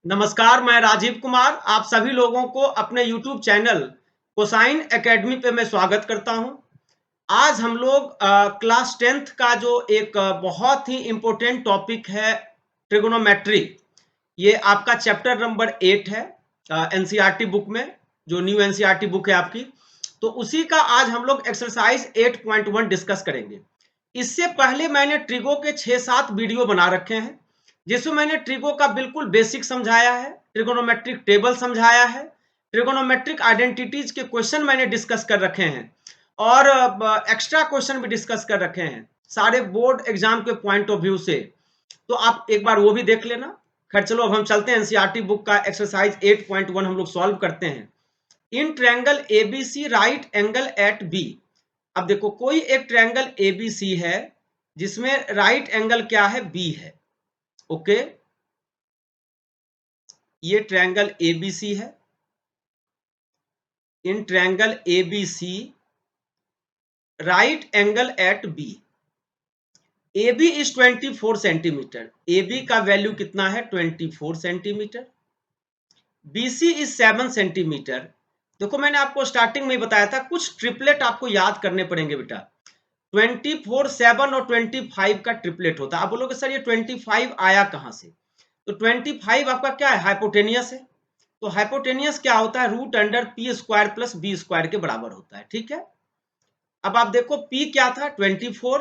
नमस्कार, मैं राजीव कुमार आप सभी लोगों को अपने YouTube चैनल कोसाइन एकेडमी पे मैं स्वागत करता हूं। आज हम लोग क्लास 10th का जो एक बहुत ही इम्पोर्टेंट टॉपिक है ट्रिगोनोमेट्री, ये आपका चैप्टर नंबर 8 है एनसीईआरटी बुक में, जो न्यू एनसीईआरटी बुक है आपकी। तो उसी का आज हम लोग एक्सरसाइज 8.1 डिस्कस करेंगे। इससे पहले मैंने ट्रिगो के 6-7 वीडियो बना रखे हैं, जिसमें मैंने ट्रिगो का बिल्कुल बेसिक समझाया है, ट्रिगोनोमेट्रिक टेबल समझाया है, ट्रिगोनोमेट्रिक आइडेंटिटीज के क्वेश्चन मैंने डिस्कस कर रखे हैं और एक्स्ट्रा क्वेश्चन भी डिस्कस कर रखे हैं सारे बोर्ड एग्जाम के पॉइंट ऑफ व्यू से। तो आप एक बार वो भी देख लेना। खैर चलो, अब हम चलते हैं एनसीईआरटी बुक का एक्सरसाइज 8.1 हम लोग सॉल्व करते हैं। In triangle ABC right angle at B. अब देखो, कोई एक ट्रायंगल एबीसी है जिसमें राइट एंगल क्या है, बी है। ओके, ये ट्रायंगल एबीसी है। In triangle ABC right angle at B. AB is 24 centimetre. AB का वैल्यू कितना है, 24 सेंटीमीटर। BC is 7 centimetre. देखो, मैंने आपको स्टार्टिंग में ही बताया था कुछ ट्रिपलेट आपको याद करने पड़ेंगे बेटा। 24, 7 और 25 का ट्रिपलेट होता है। आप बोलोगे सर ये 25 आया कहां से? तो 25 आपका क्या है, हाइपोटेनियस है। तो हाइपोटेनियस क्या होता है, root under P square plus B square के बराबर होता है। ठीक है, अब आप देखो P क्या था, 24,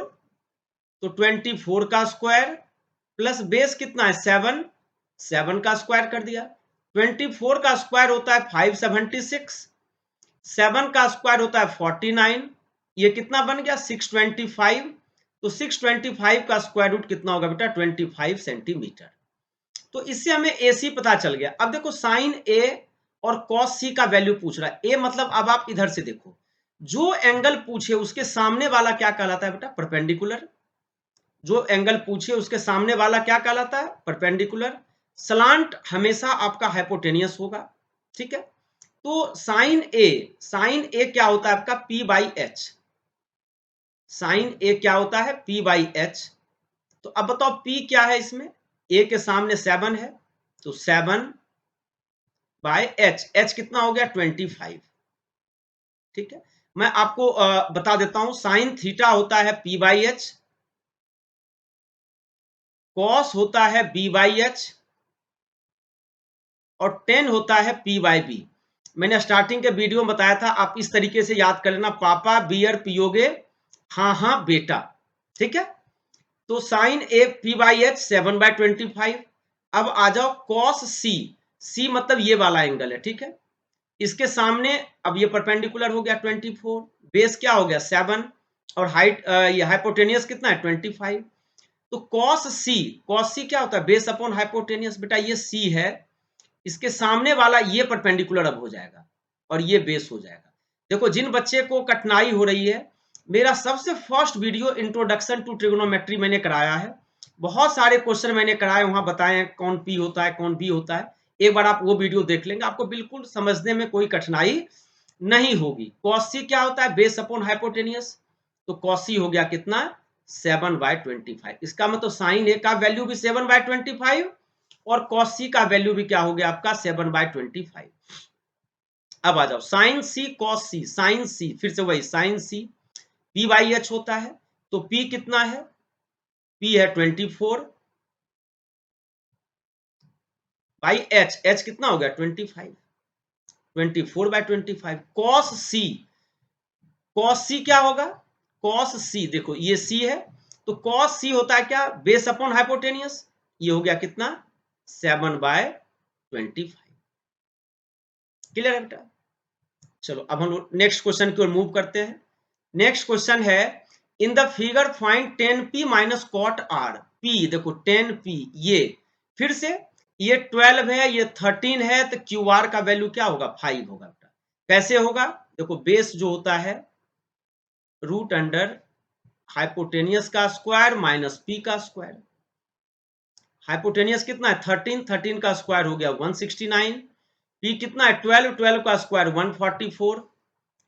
तो 24 का स्क्वायर प्लस बेस कितना है 7, 7 का स्क्वायर कर दिया। 24 का स्क्वायर होता है 576, 7 का स्क्वायर होता है 49, ये कितना बन गया 625। तो 625 का स्क्वायर रूट कितना होगा बेटा, 25 सेंटीमीटर। तो इससे हमें AC पता चल गया। अब देखो, साइन A और कॉस C का वैल्यू पूछ रहा है। A मतलब, अब आप इधर से देखो, जो एंगल पूछे उसके सामने वाला क्या कहलाता है बेटा, परपेंडिकुलर। जो एंगल पूछे उसके सामने वाला क्या कहलाता है, परपेंडिकुलर। सलांट हमेशा आपका हाइपोटेनियस होगा। ठीक है, तो साइन ए क्या होता है आपका, P बाई एच। साइन ए क्या होता है, P बाई एच। तो अब बताओ P क्या है इसमें, A के सामने 7 है, तो 7 बाय एच। एच कितना हो गया, 25। ठीक है, मैं आपको बता देता हूं, साइन थीटा होता है P बाई एच, कॉस होता है B बाई एच, और टेन होता है P बाई बी। मैंने स्टार्टिंग के वीडियो में बताया था, आप इस तरीके से याद कर लेना, पापा बियर पियोगे, हाँ हाँ बेटा। ठीक है, तो sine A P by H 7/25। अब आ जाओ कॉस C। C मतलब ये वाला एंगल है। ठीक है, इसके सामने अब ये परपेंडिकुलर हो गया 24, बेस क्या हो गया 7, और हाइट ये हाइपोटेनियस कितना है 25। तो कॉस सी क्या होता है, बेस अपॉन हाइपोटेनियस। बेटा ये C है, इसके सामने वाला ये परपेंडिकुलर अब हो जाएगा और ये बेस हो जाएगा। देखो, जिन बच्चे को कठिनाई हो रही है, मेरा सबसे first video introduction to trigonometry मैंने कराया है। बहुत सारे क्वेश्चन मैंने कराए, वहां बताए कौन P होता है कौन B होता है। एक बार आप वो वीडियो देख लेंगे, आपको बिल्कुल समझने में कोई कठिनाई नहीं होगी। कॉस सी क्या होता है, बेस अपॉन हाइपोटेनियस। तो कॉस सी हो गया कितना, 7/25। इसका मतलब साइन ए का वैल्यू भी 7/25 और कॉस सी का वैल्यू भी क्या हो गया आपका, 7/25। अब आ जाओ sine C cos C. Sine C फिर से वही sine C, P by H होता है, तो P कितना है, P है 24 बाई एच। एच कितना हो गया 25, 24/25। कॉस सी, कॉस सी क्या होगा, कॉस सी देखो ये C है, तो कॉस सी होता है क्या, बेस अपॉन हाइपोटेनियस। ये हो गया कितना, 7/25। क्लियर है बेटा? चलो, अब हम लोग नेक्स्ट क्वेश्चन की ओर मूव करते हैं। नेक्स्ट क्वेश्चन है, in the figure find 10p minus cot R. P देखो 10p, ये फिर से ये 12 है, ये 13 है, तो क्यू आर का वैल्यू क्या होगा, 5 होगा बेटा। कैसे होगा, देखो बेस जो होता है रूट अंडर हाइपोटेनियस का स्क्वायर माइनस P का स्क्वायर। हाइपोटेनियस कितना है 13, 13 का स्क्वायर हो गया 169। P कितना है 12, 12 का स्क्वायर 144,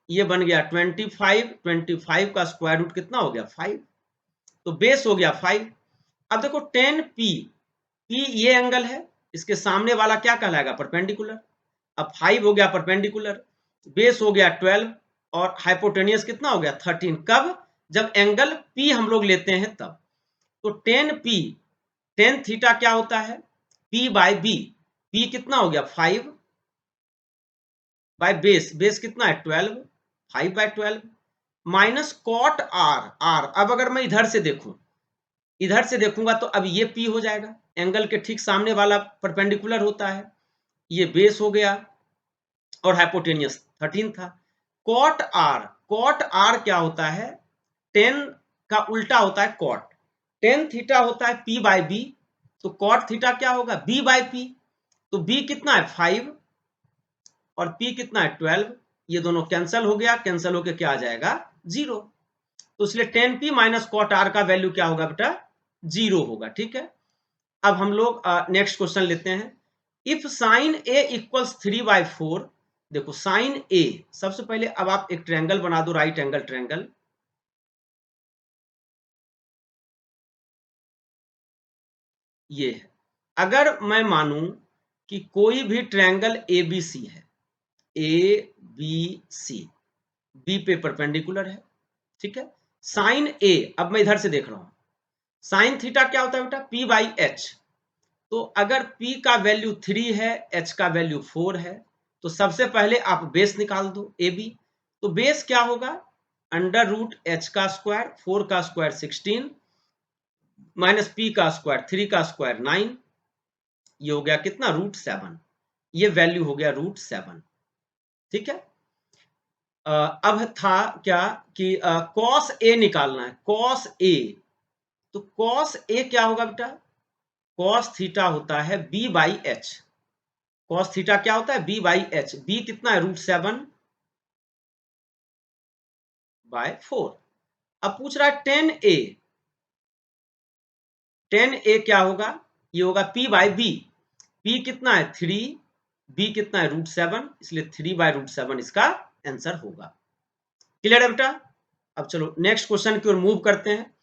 ये बन गया 25, 25 का स्क्वायर रूट कितना हो गया 5, तो बेस हो गया 5। अब देखो 10p, P ये एंगल है, इसके सामने वाला क्या कहलाएगा, परपेंडिकुलर। अब 5 हो गया परपेंडिकुलर, बेस हो गया 12 और हाइपोटेनियस कितना हो गया 13। कब, जब एंगल P हम लोग लेते हैं तब। तो टेन थीटा क्या होता है, P बाय बी। P कितना हो गया 5 बाय बेस कितना है 12, 5 बाय 12 माइनस कॉट आर। अब अगर मैं इधर से देखूंगा तो अब ये P हो जाएगा, एंगल के ठीक सामने वाला परपेंडिकुलर होता है। ये बेस हो गया और हाइपोटेनियस 13 था। कॉट आर क्या होता है, 10 का उल्टा होता है कॉट। टेन थीटा होता है P बाय बी, तो कॉट थीटा क्या होगा B बाय पी। तो B कितना है 5 और P कितना है 12, ये दोनों कैंसिल हो गया, कैंसिल होके क्या आ जाएगा 0। तो इसलिए 10P माइनस कॉट आर का वैल्यू क्या होगा बेटा 0 होगा। ठीक है, अब हम लोग नेक्स्ट क्वेश्चन लेते हैं। इफ साइन ए इक्वल्स 3/4, देखो साइन ए, सबसे पहले अब आप एक ट्रायंगल बना दो, राइट एंगल ट्रायंगल। ये है, अगर मैं मानूं कि कोई भी ट्रायंगल एबीसी है, ए बी सी, बी पे परपेंडिकुलर है, ठीक है। साइन ए, अब मैं इधर से देख रहा हूं, साइन थीटा क्या होता है बेटा P बाई एच। तो अगर P का वैल्यू 3 है, H का वैल्यू 4 है, तो सबसे पहले आप बेस निकाल दो ए बी। तो बेस क्या होगा, अंडर रूट H का स्क्वायर, 4 का स्क्वायर 16 माइनस P का स्क्वायर 3 का स्क्वायर 9, ये हो गया कितना √7, ये वैल्यू हो गया √7। ठीक है, अब था क्या कि कॉस ए निकालना है, कॉस ए। तो कॉस ए क्या होगा बेटा, कॉस थीटा होता है B by H. Cos theta क्या होता है B बाई एच, बी कितना है √7 बाय 4। अब पूछ रहा है टेन ए क्या होगा, ये होगा P बाई बी। P कितना है 3, B कितना है √7, इसलिए 3 बाय √7 इसका आंसर होगा। क्लियर है बेटा। अब चलो नेक्स्ट क्वेश्चन की ओर मूव करते हैं।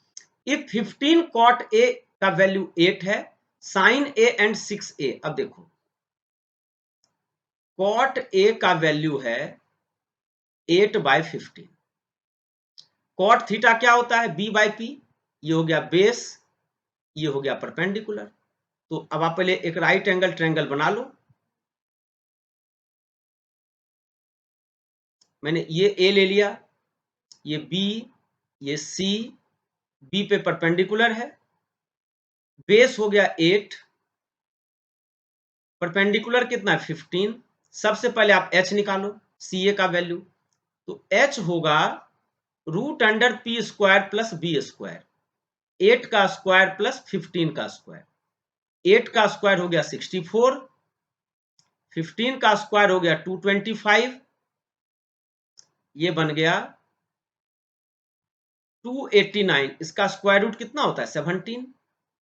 इफ 15 कॉट ए का वैल्यू 8 है, साइन ए एंड 6a। अब देखो कॉट ए का वैल्यू है 8 बाय 15, कॉट थीटा क्या होता है B बाई पी, ये हो गया बेस, ये हो गया परपेंडिकुलर। तो अब आप पहले एक राइट एंगल ट्रायंगल बना लो। मैंने ये ए ले लिया, ये बी, ये सी, बी पे परपेंडिकुलर है, बेस हो गया 8, परपेंडिकुलर कितना है 15। सबसे पहले आप एच निकालो, सी ए का वैल्यू। तो एच होगा root under P square plus B square, 8 का स्क्वायर प्लस 15 का स्क्वायर। 8 का स्क्वायर हो गया 64, 15 का स्क्वायर हो गया 225, ये बन गया 289। इसका स्क्वायर रूट कितना होता है 17,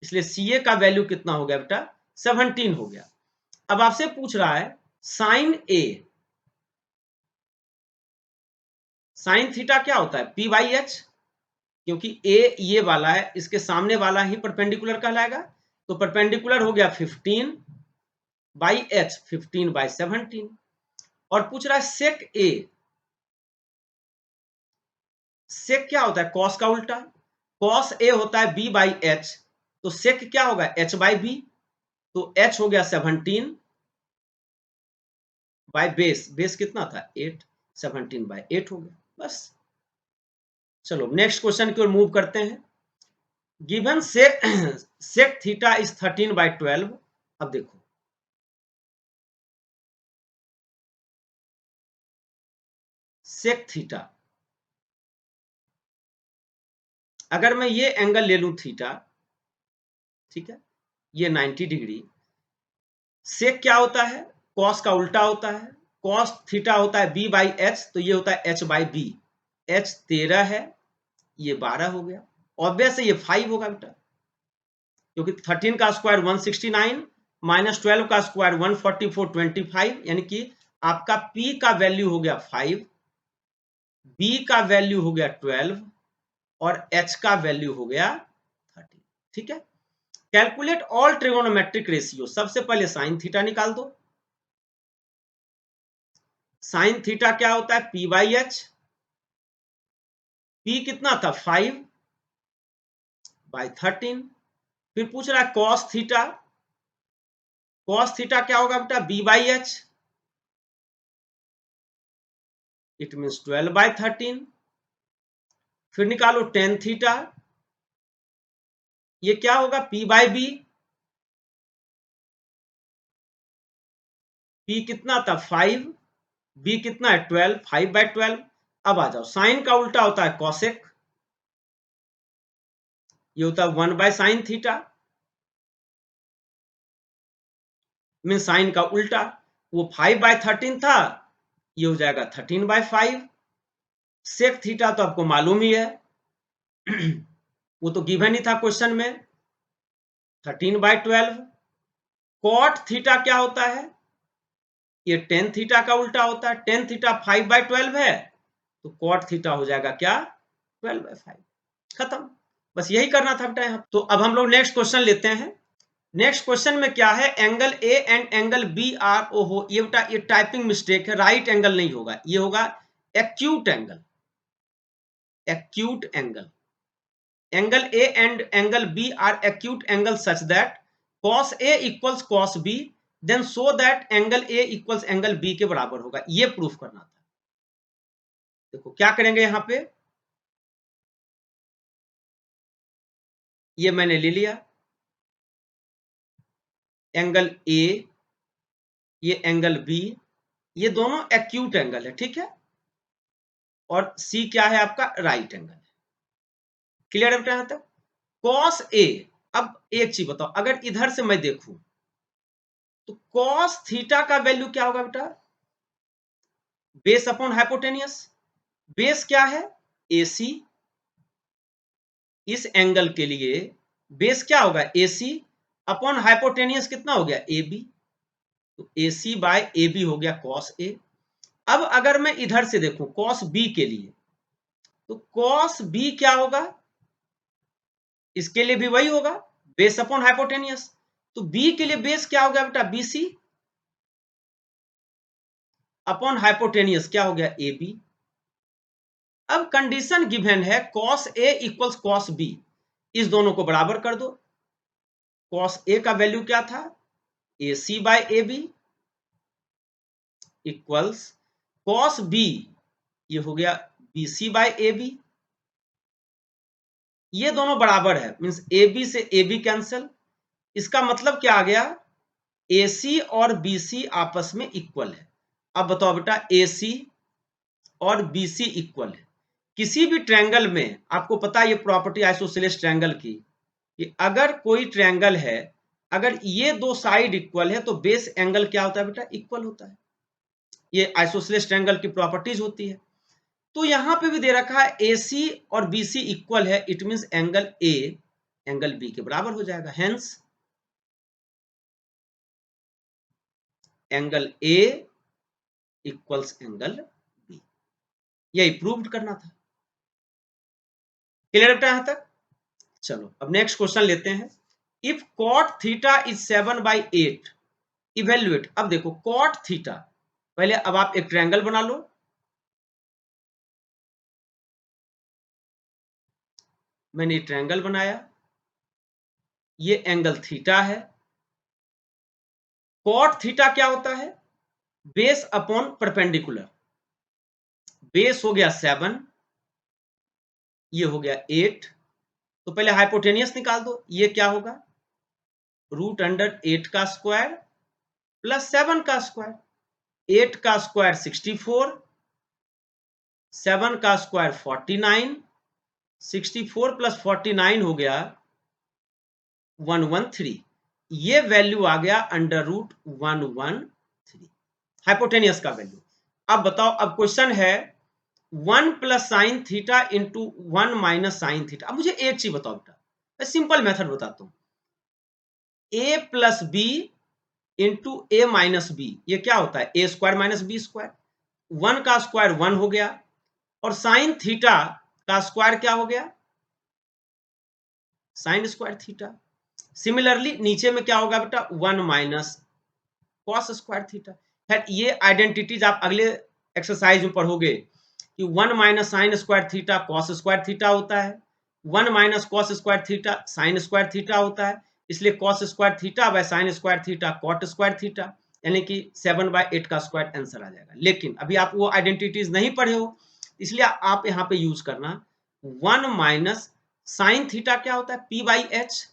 इसलिए सी ए का वैल्यू कितना हो गया बेटा 17 हो गया। अब आपसे पूछ रहा है साइन ए, साइन थीटा क्या होता है P बाई एच, क्योंकि ए ये वाला है, इसके सामने वाला ही परपेंडिकुलर कहलाएगा। तो परपेंडिकुलर हो गया 15 बाई एच, 15 बाई 17। और पूछ रहा है सेक ए, सेक क्या होता है कॉस का उल्टा, कॉस ए होता है B बाई एच, तो सेक क्या होगा H बाई बी। तो H हो गया 17 बाय बेस कितना था 8, 17 बाय 8 हो गया बस। चलो नेक्स्ट क्वेश्चन की ओर मूव करते हैं। Given sec theta is 13 by 12। अब देखो सेक थीटा, अगर मैं ये एंगल ले लूं थीटा, ठीक है, ये 90 डिग्री। सेक क्या होता है कॉस का उल्टा होता है, कॉस थीटा होता है B बाई एच, तो ये होता है H बाई बी। H 13 है, ये 12 हो गया, ऑब्वियस है ये 5 होगा बेटा, क्योंकि 13 का स्क्वायर 169 माइनस 12 का स्क्वायर 144, 25, यानी कि आपका P का वैल्यू हो गया 5, B का वैल्यू हो गया 12 और H का वैल्यू हो गया 13। ठीक है, कैलकुलेट ऑल ट्रिगोनोमेट्रिक रेशियो, सबसे पहले साइन थीटा निकाल दो। साइन थीटा क्या होता है, पी बाई एच। पी कितना था, 5/13। फिर पूछ रहा है कॉस थीटा। कॉस थीटा क्या होगा बेटा, B by H, it means 12/13। फिर निकालो टेन थीटा, ये क्या होगा, पी बाई बी। पी कितना था, 5, बी कितना है, 12, 5/12। अब आ जाओ, साइन का उल्टा होता है कॉसेक, ये होता है 1/sin थीटा, मीन साइन का उल्टा। वो 5/13 था, ये हो जाएगा 13/5। सेक थीटा तो आपको मालूम ही है वो तो गिवन ही था क्वेश्चन में, 13/12। कॉट थीटा क्या होता है, ये टेन थीटा का उल्टा होता है। टेन थीटा 5/12 है, तो कॉट थीटा हो जाएगा क्या, 12/5। खत्म, बस यही करना था बेटा यहाँ। तो अब हम लोग नेक्स्ट क्वेश्चन लेते हैं। नेक्स्ट क्वेश्चन में क्या है, angle A and angle B are, ओहो ये बेटा ये टाइपिंग मिस्टेक है, राइट एंगल नहीं होगा, ये होगा acute angle. Acute angle, angle A and angle B are acute angle such that cos A equals cos B, then so that angle A equals angle B के बराबर होगा, ये proof करना था। देखो क्या करेंगे यहाँ पे, ये मैंने ले लिया एंगल A, ये एंगल B, ये दोनों एक्यूट एंगल है, ठीक है। और C क्या है आपका, राइट एंगल है। क्लियर है बेटा यहाँ तक, cos A। अब एक चीज बताओ, अगर इधर से मैं देखूं तो cos थीटा का वैल्यू क्या होगा बेटा, बेस अपॉन हाइपोटेनियस। बेस क्या है, AC। इस एंगल के लिए बेस क्या होगा, AC अपॉन हाइपोटेनियस कितना हो गया, AB। तो AC बाय AB हो गया cos A। अब अगर मैं इधर से देखूं cos B के लिए, तो cos B क्या होगा, इसके लिए भी वही होगा, बेस अपॉन हाइपोटेनियस। तो B के लिए बेस क्या हो गया बेटा, BC अपॉन हाइपोटेनियस क्या हो गया, AB। अब कंडीशन गिवन है cos A equals cos B, इस दोनों को बराबर कर दो। cos A का वैल्यू क्या था, AC by AB equals cos B, ये हो गया BC बाय AB। ये दोनों बराबर है, मींस AB से AB कैंसिल। इसका मतलब क्या आ गया, AC और BC आपस में इक्वल है। अब बताओ बेटा, AC और BC इक्वल है। किसी भी ट्रायंगल में आपको पता है ये प्रॉपर्टी आइसोसेलेस ट्रायंगल की, कि अगर कोई ट्रायंगल है, अगर ये दो साइड इक्वल है तो बेस एंगल क्या होता है बेटा, इक्वल होता है। ये आइसोसेलेस ट्रायंगल की प्रॉपर्टीज होती है। तो यहां पे भी दे रखा है AC और BC इक्वल है, it means angle A angle B के बराबर हो जाएगा। Hence angle A equals angle B, यही प्रूव करना था। क्लियर बेटा यहां तक, चलो अब नेक्स्ट क्वेश्चन लेते हैं। If cot theta is 7/8, evaluate. अब देखो cot थीटा, पहले अब आप एक ट्रायंगल बना लो। मैंने ट्रायंगल बनाया, ये एंगल थीटा है। cot थीटा क्या होता है, बेस अपॉन परपेंडिकुलर। बेस हो गया 7, ये हो गया 8। तो पहले हाइपोटेनियस निकाल दो, ये क्या होगा, √8 का स्क्वायर प्लस 7 का स्क्वायर। 8 का स्क्वायर 64, 7 का स्क्वायर 49, 64 प्लस 49 हो गया 113। ये वैल्यू आ गया √113, हाइपोटेनियस का वैल्यू। अब बताओ, अब क्वेश्चन है 1 plus sine theta into 1 minus sine theta. अब मुझे एक चीज बताओ बेटा, मैं सिंपल मेथड बताता हूं, a plus B into A minus B, ये क्या होता है, A square minus B square. 1 का स्क्वायर 1 हो गया, और साइन थीटा का स्क्वायर क्या हो गया, साइन स्क्वायर थीटा। सिमिलरली नीचे में क्या होगा बेटा 1 माइनस कॉस स्क्वायर थीटा। खैर ये आइडेंटिटीज आप अगले एक्सरसाइज में पढ़ोगे कि 1 minus sine square theta cos square theta होता है, 1 minus cos square theta sine square theta होता है, इसलिए cos square theta by sine square theta cot square theta, यानी कि 7/8 का स्क्वायर आंसर आ जाएगा। लेकिन अभी आप वो आइडेंटिटीज नहीं पढ़े हो, इसलिए आप यहाँ पे यूज करना 1 माइनस साइन थीटा क्या होता है p/h,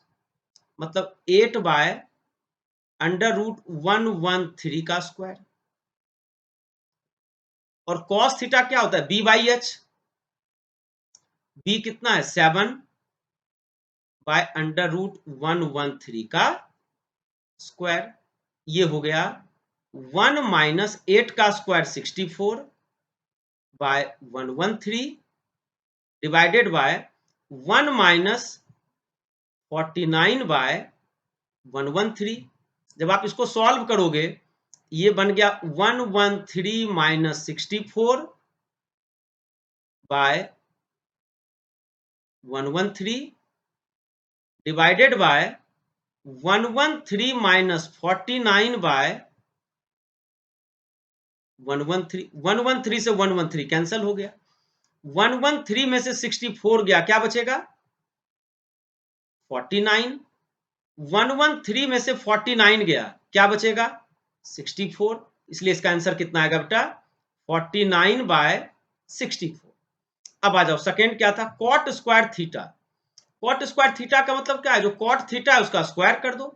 मतलब 8/√113 का स्क्वायर, और कॉस थीटा क्या होता है b/h, b कितना है 7/√113 का स्क्वायर। ये हो गया 1 माइनस 8 का स्क्वायर 64/113 डिवाइडेड बाय 1 माइनस 49/113। जब आप इसको सॉल्व करोगे ये बन गया 113 माइनस 64/113 डिवाइडेड बाय 113 माइनस 49/113। 113 से 113 कैंसिल हो गया, 113 में से 64 गया, क्या बचेगा 49, 113 में से 49 गया, क्या बचेगा 64, इसलिए इसका आंसर कितना आएगा बेटा 49/64। अब आ जाओ सेकेंड क्या था cot square theta. Cot square theta का मतलब क्या है, जो कॉट थीटा है उसका स्क्वायर कर दो।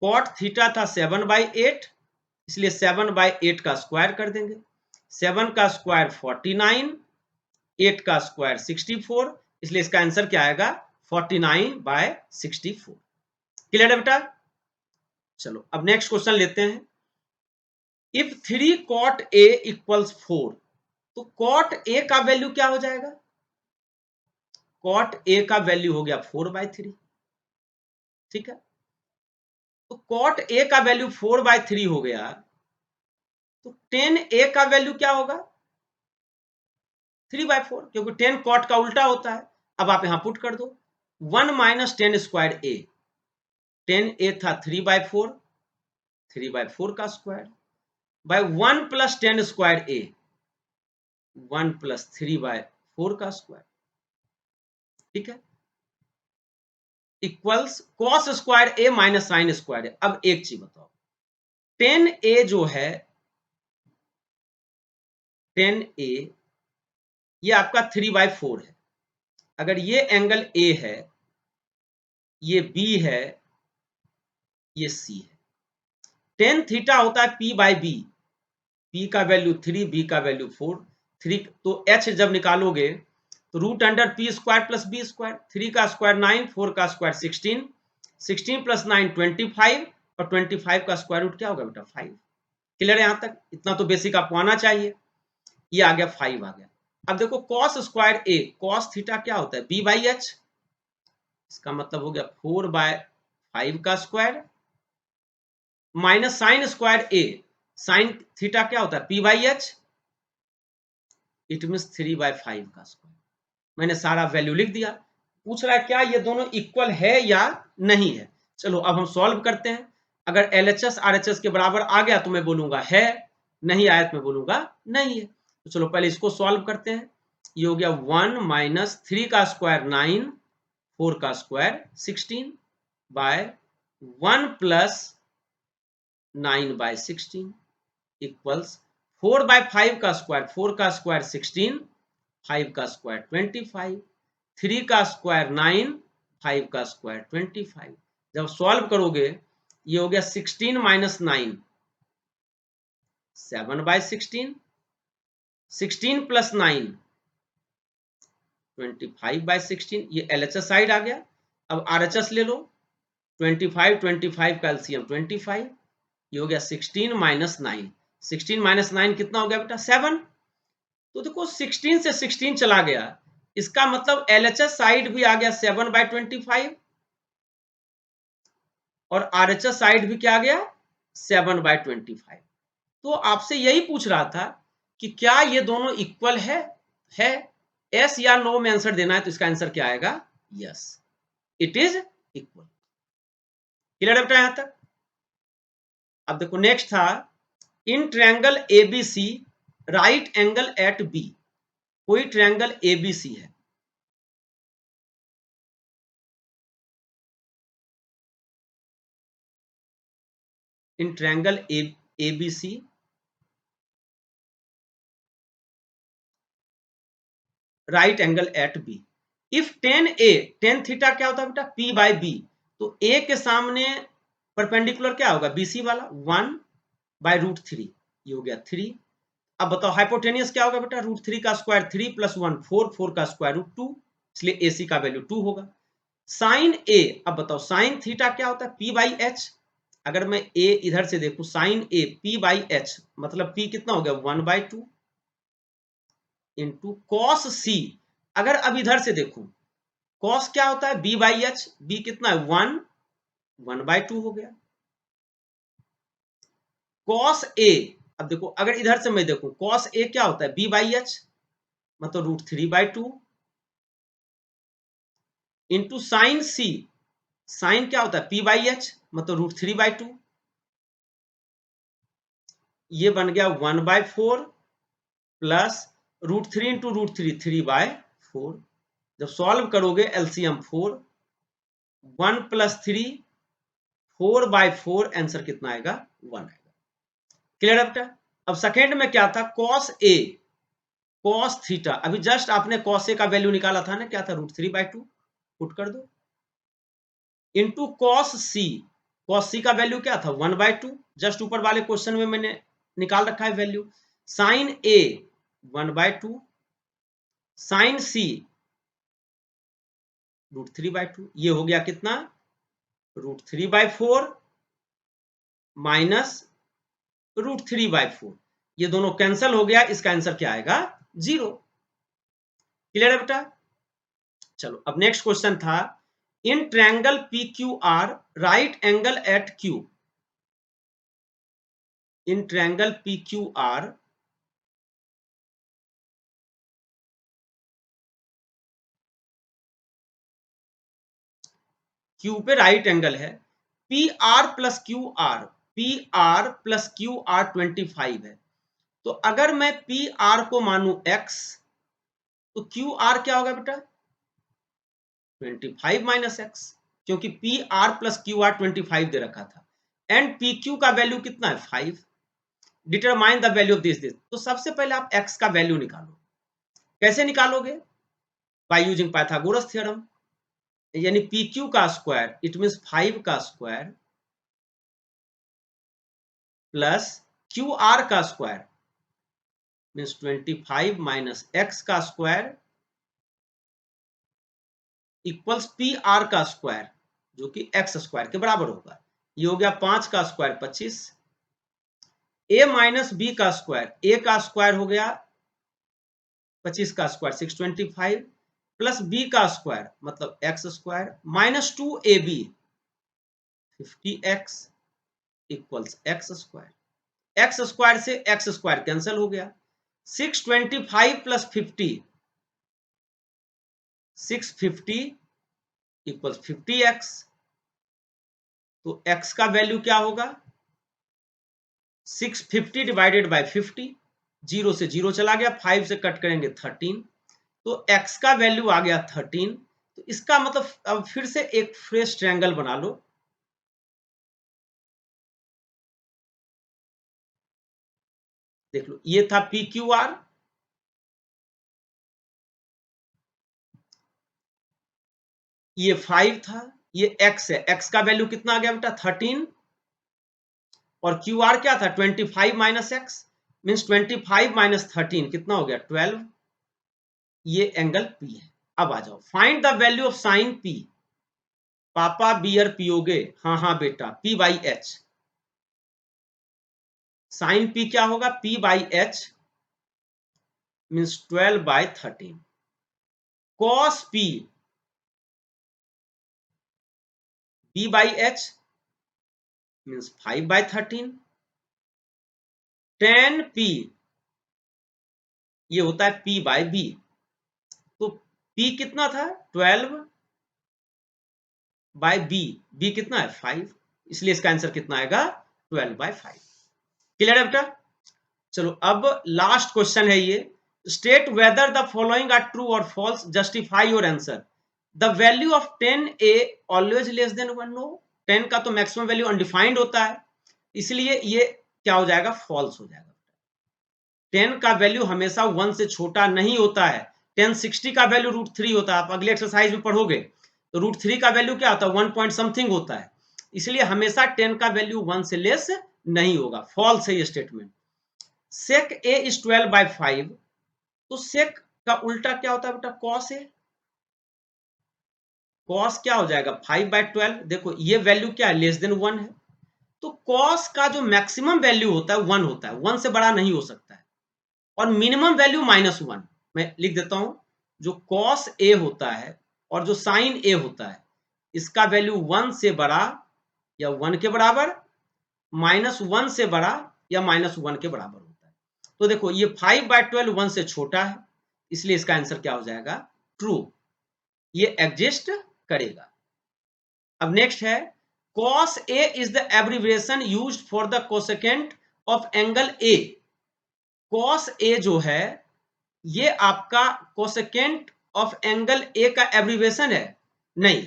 कॉट थीटा था 7/8, इसलिए 7/8 का स्क्वायर कर देंगे, 7 का स्क्वायर 49, 8 का स्क्वायर 64, इसलिए इसका आंसर क्या आएगा 49/64। क्लियर है बेटा। चलो अब नेक्स्ट क्वेश्चन लेते हैं। इफ 3 कॉट ए इक्वल्स 4, तो कॉट ए का वैल्यू क्या हो जाएगा, कॉट ए का वैल्यू हो गया 4/3, ठीक है। तो कॉट ए का वैल्यू 4/3 हो गया, तो 10 ए का वैल्यू क्या होगा 3/4, क्योंकि 10 कॉट का उल्टा होता है। अब आप यहां पुट कर दो 1 माइनस 10 स्क्वायर ए, 10 ए था 3/4, 3/4 का square by 1 plus 10 square A, 1 plus 3/4 का स्क्वायर, ठीक है, इक्वल्स कॉस स्क्वायर ए माइनस साइन स्क्वायर ए। अब एक चीज बताओ 10 ए जो है 10 ए ये आपका 3/4 है, अगर ये एंगल ए है, ये बी है, ये सी है, टेन थीटा होता है p/b, p का वैल्यू 3, b का वैल्यू 4, 3 तो h जब निकालोगे तो root under p square plus b square, 3 का स्क्वायर 9, 4 का स्क्वायर 16, 16 प्लस 9 25, और 25 का स्क्वायर रूट क्या होगा बेटा 5। क्लियर है यहां तक, इतना तो बेसिक आपको आना चाहिए। ये आ गया 5 आ गया। अब देखो कॉस स्क्वायर ए, कॉस थीटा क्या होता है b/h, इसका मतलब हो गया 4/5 का स्क्वायर माइनस साइन स्क्वायर ए, साइन थीटा क्या होता है p/h, इट मीन 3/5 का स्क्वायर। मैंने सारा वैल्यू लिख दिया। पूछ रहा है क्या ये दोनों इक्वल है या नहीं है। चलो अब हम सॉल्व करते हैं। अगर LHS RHS के बराबर आ गया तो मैं बोलूंगा है, नहीं आया तो मैं बोलूंगा नहीं है। तो चलो पहले इसको सॉल्व करते हैं। ये हो गया 1 माइनस 3 का स्क्वायर 9, 4 का स्क्वायर 16 बाय 1 प्लस 9/16 इक्वल्स 4/5 का स्क्वायर, 4 का स्क्वायर 16, 5 का स्क्वायर 25, 3 का स्क्वायर 9, 5 का स्क्वायर 25। जब सॉल्व करोगे ये हो गया 16 माइनस 9 7/16, 16 प्लस 9 25/16, ये LHS साइड आ गया। अब RHS ले लो, 25 25 का एलसीएम 25, ये हो गया 16 माइनस 9, 16 माइनस 9 कितना हो गया बेटा 7। तो देखो 16 से 16 चला गया, इसका मतलब LHS साइड भी आ गया 7/25 और RHS साइड भी क्या आ गया 7/25। तो आपसे यही पूछ रहा था कि क्या ये दोनों इक्वल है यस या नो में आंसर देना है, तो इसका आंसर क्या आएगा yes, it is equal. Clear है बेटा यहां तक? अब देखो नेक्स्ट था, in triangle ABC right angle at B. कोई ट्रायंगल एबीसी है, in triangle ABC right angle at B, if tan A, tan theta क्या होता है बेटा? P by B. तो ए के सामने परपेंडिकुलर क्या होगा? बीसी वाला, 1/√3, ये हो गया 3। अब बताओ हाइपोटेनियस क्या होगा बेटा? √3 का स्क्वायर 3 + 1 4, 4 का स्क्वायर √2, इसलिए एसी का वैल्यू 2 होगा। साइन ए, अब बताओ साइन थीटा क्या होता है? P by H. अगर मैं ए इधर से देखूं, sine A P by H, मतलब पी कितना हो गया? 1/2 इंटू कॉस सी। अगर अब इधर से देखूं, कॉस क्या होता है? बी बाई एच, बी कितना है? 1/2 हो गया। कॉस ए, अब देखो अगर इधर से मैं देखूं, कॉस ए क्या होता है? बी बाई एच, मतलब √3/2 इंटू साइन सी, साइन क्या होता है? पी बाई एच, मतलब √3/2, ये बन गया 1/4 प्लस √3 इंटू √3 3/4। जब सॉल्व करोगे एलसीएम 4, 1 + 3 4/4, आंसर कितना आएगा? 1 आएगा। क्लियर है बेटा? अब सेकेंड में क्या था? कॉस ए कॉस थीटा, अभी जस्ट आपने कॉस ए का वैल्यू निकाला था ना, क्या था? √3/2, पुट कर दो, इंटू कॉस सी, कॉस सी का वैल्यू क्या था? 1/2, जस्ट ऊपर वाले क्वेश्चन में मैंने निकाल रखा है वैल्यू। साइन ए 1/2, साइन सी √3/2, ये हो गया कितना? √3/4 माइनस √3/4, ये दोनों कैंसिल हो गया, इसका आंसर क्या आएगा? 0। क्लियर है बेटा? चलो अब नेक्स्ट क्वेश्चन था, in triangle P Q R right angle at Q, in triangle P Q R Q पे राइट एंगल है, P R plus Q R, P R plus Q R 25 है। तो अगर मैं पी आर को मानू x, तो क्यू आर क्या होगा बेटा? 25 माइनस एक्स, क्योंकि P R plus Q R 25 दे रखा था, एंड पी क्यू का वैल्यू कितना है? 5। Determine the value of this. तो सबसे पहले आप x का वैल्यू निकालो। कैसे निकालोगे? बाय यूजिंग पाइथागोरस थ्योरम, यानी पी क्यू का स्क्वायर, इट मीन्स 5 का स्क्वायर प्लस क्यू आर का स्क्वायर मीन्स 25 माइनस एक्स का स्क्वायर इक्वल्स पी आर का स्क्वायर, जो कि एक्स स्क्वायर के बराबर होगा। ये हो गया 5 का स्क्वायर 25, ए माइनस बी का स्क्वायर, ए का स्क्वायर हो गया 25 का स्क्वायर 625 प्लस बी का स्क्वायर मतलब x square minus 2ab 50x equals x square. X square से एक्स स्क्वायर कैंसिल हो गया, 625 प्लस 50 650 इक्वल्स 50x। तो x का वैल्यू क्या होगा? 650 डिवाइडेड बाय 50, 0 से 0 चला गया, 5 से कट करेंगे 13, तो x का वैल्यू आ गया 13। तो इसका मतलब अब फिर से एक फ्रेश ट्रायंगल बना लो। देख लो, ये था पी क्यू आर, ये 5 था, ये x है, x का वैल्यू कितना आ गया बेटा? 13, और क्यू आर क्या था? 25 माइनस एक्स, मीन्स 25 माइनस 13 कितना हो गया? 12। ये एंगल P है। अब आ जाओ, find the value of sine P। पापा बियर पियोगे? हाँ हाँ बेटा, P by H. Sine P क्या होगा? P by H means 12/13। Cos P B by H means 5/13। tan P ये होता है P बाई B। तो P कितना था? 12 बाय B, B कितना है? 5। इसलिए इसका आंसर कितना आएगा 12/5। क्लियर है बेटा? चलो अब लास्ट क्वेश्चन है ये, state whether the following are true और false, justify your answer. The value of 10a always less than 1। No, 10 का तो मैक्सिमम वैल्यू अनडिफाइंड होता है, इसलिए ये क्या हो जाएगा, फॉल्स हो जाएगा। 10 का वैल्यू हमेशा 1 से छोटा नहीं होता है। 1060 का वैल्यू √3 होता है, आप अगले एक्सरसाइज में पढ़ोगे तो √3 का वैल्यू क्या होता है, 1 पॉइंट समथिंग होता है, इसलिए हमेशा 10 का वैल्यू 1 से लेस नहीं होगा। फॉल्स है ये स्टेटमेंट। sec a is 12/5, तो sec का उल्टा क्या होता है बेटा, cos a। cos क्या हो जाएगा 5/12। देखो ये वैल्यू क्या है, लेस देन 1 है, तो cos का जो मैक्सिमम वैल्यू होता है 1 होता है, 1 से बड़ा नहीं हो सकता है, और मिनिमम वैल्यू -1। मैं लिख देता हूं, जो cos a होता है और जो sin a होता है, इसका वैल्यू 1 से बड़ा या 1 के बराबर, -1 से बड़ा या -1 के बराबर होता है। तो देखो ये 5/12 1 से छोटा है, इसलिए इसका आंसर क्या हो जाएगा, ट्रू, ये एग्जिस्ट करेगा। अब नेक्स्ट है, cos a is the abbreviation used for the cosecant of angle a। cos a जो है ये आपका कोसेकेंट ऑफ एंगल ए का एब्रिविएशन है, नहीं,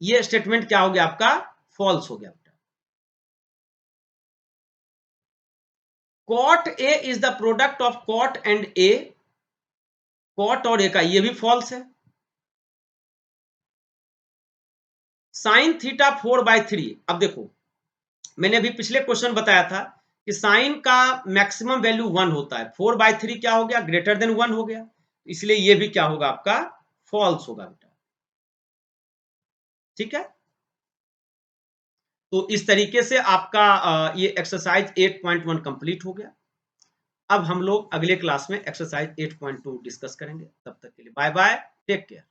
ये स्टेटमेंट क्या हो गया आपका, फॉल्स हो गया। cot a is the product of cot and a, cot और a का ये भी फॉल्स है। साइन थीटा 4/3, अब देखो मैंने अभी पिछले क्वेश्चन बताया था कि साइन का मैक्सिमम वैल्यू 1 होता है, 4/3 क्या हो गया, ग्रेटर देन 1 हो गया, इसलिए ये भी क्या होगा आपका, फॉल्स होगा बेटा। ठीक है, तो इस तरीके से आपका ये एक्सरसाइज 8.1 कंप्लीट हो गया। अब हम लोग अगले क्लास में एक्सरसाइज 8.2 डिस्कस करेंगे। तब तक के लिए बाय बाय, टेक केयर।